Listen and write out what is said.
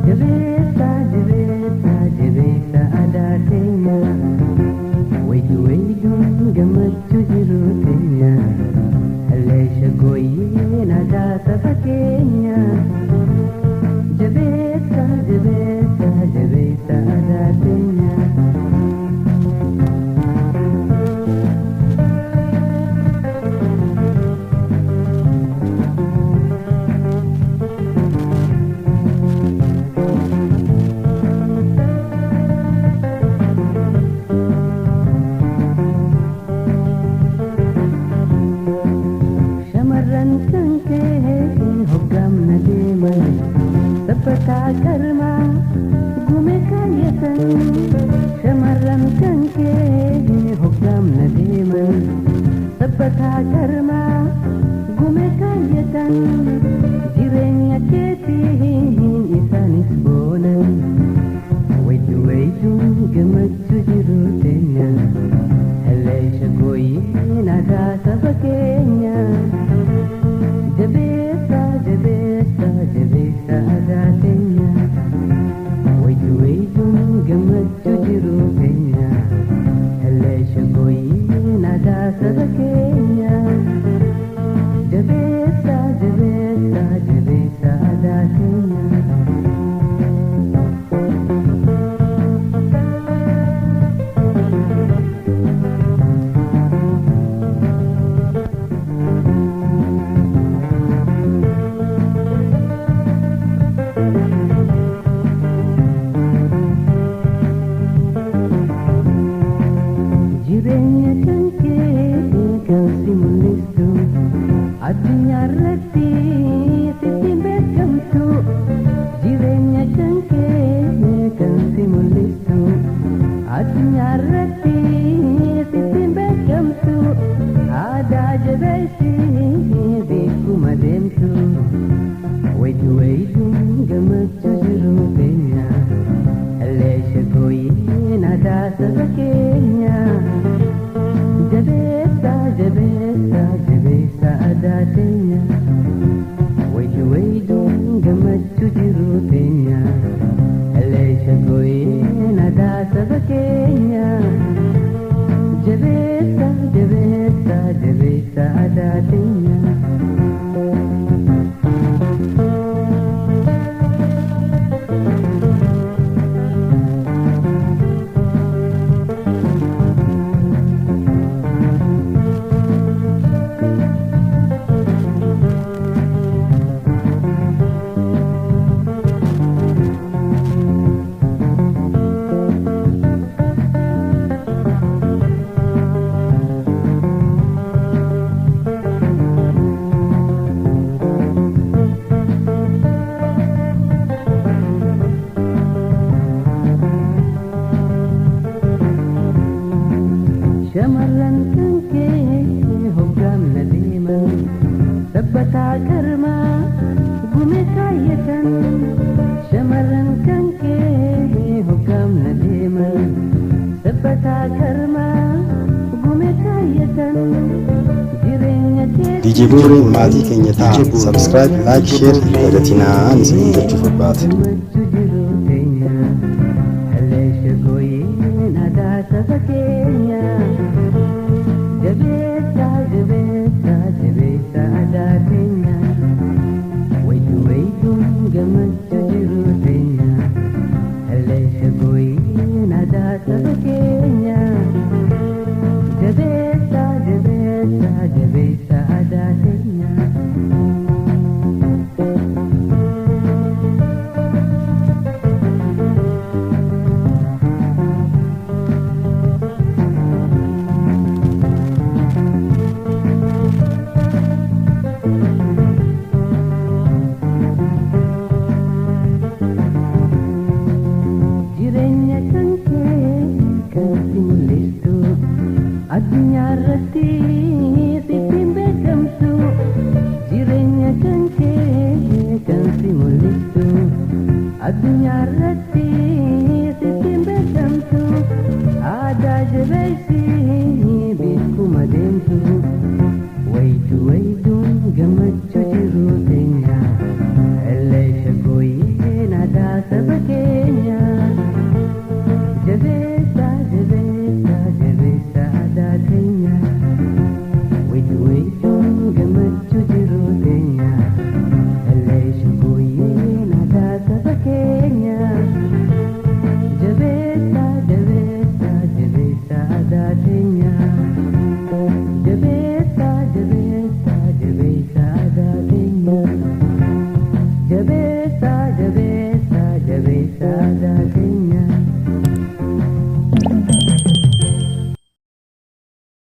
Jabeessa jabeessa jabeessa aadaa keenya wayituun gammachuu jiru keenya haleesha gooyyeen aadaa saba keenya jabeessa jabeessa jabeessa aadaa keenya. Sabbataa karmaa gume kaayyatan shamarran kan kee hoggaamna deeman sabbataa karmaa gume kaayyatan jireenya keetiin isaanis boonan wayituun gammachuu jiru keenya haleesha gooyyeen aadaa saba keenya jabeessa jabeessa jabeessa aadaa keenya wayituun gammachuu jiru keenya haleesha gooyyeen aadaa saba keenya jabeessa jabeessa jabeessa aadaa keenya. Jireenya kan kee kan si mul'istu addunyaa irratti sittiin beekamtu jireenya kan kee kan si mul'istu addunyaa irratti sittiin beekamtu aadaa jabeessi beekuma deemtu wayituun gammachuu jiru keenya haleesha gooyyeen aadaa saba keenya. Jabeessa jabeessa jabeessa aadaa keenya wayituun gammachuu jiru keenya haleesha gooyyeen aadaa saba keenya jabeessa jabeessa jabeessa aadaa keenya. Shamarran kan kee hoggaamna deeman sabbataa karmaa gume kaayyatan shamarran kan kee hoggaamna deeman sabbataa karmaa gume kaayyatan jireenya kee. DJ Burreen maatii keenya ta'a subscribe like share godhatinaan isin gochuuf barbaada. Haleesha gooyyeen aadaa saba keenya. Jabeessa jabeessa jabeessa aadaa keenya wayituun gammachuu jiru keenya haleesha gooyyeen aadaa saba keenya jabeessa jabeessa jabeessa aadaa keenya. Addunyaa irratti sittiin beekamtu jireenya kan kee kan si mul'istu addunyaa irratti sittiin beekamtu aadaa jabeessi beekuma deemtu wayituun gammachuu jiru keenya haleesha gooyyeen aadaa sabakenya jabesa jabesa jabesa adakenya wait wait gamachu jirotenya alaish koye nada sabakenya jabesa jabesa jabesa adakenya jabesa jabesa jabesa adakenya Jabesa, Jabesa, Jabesa, Jabesa,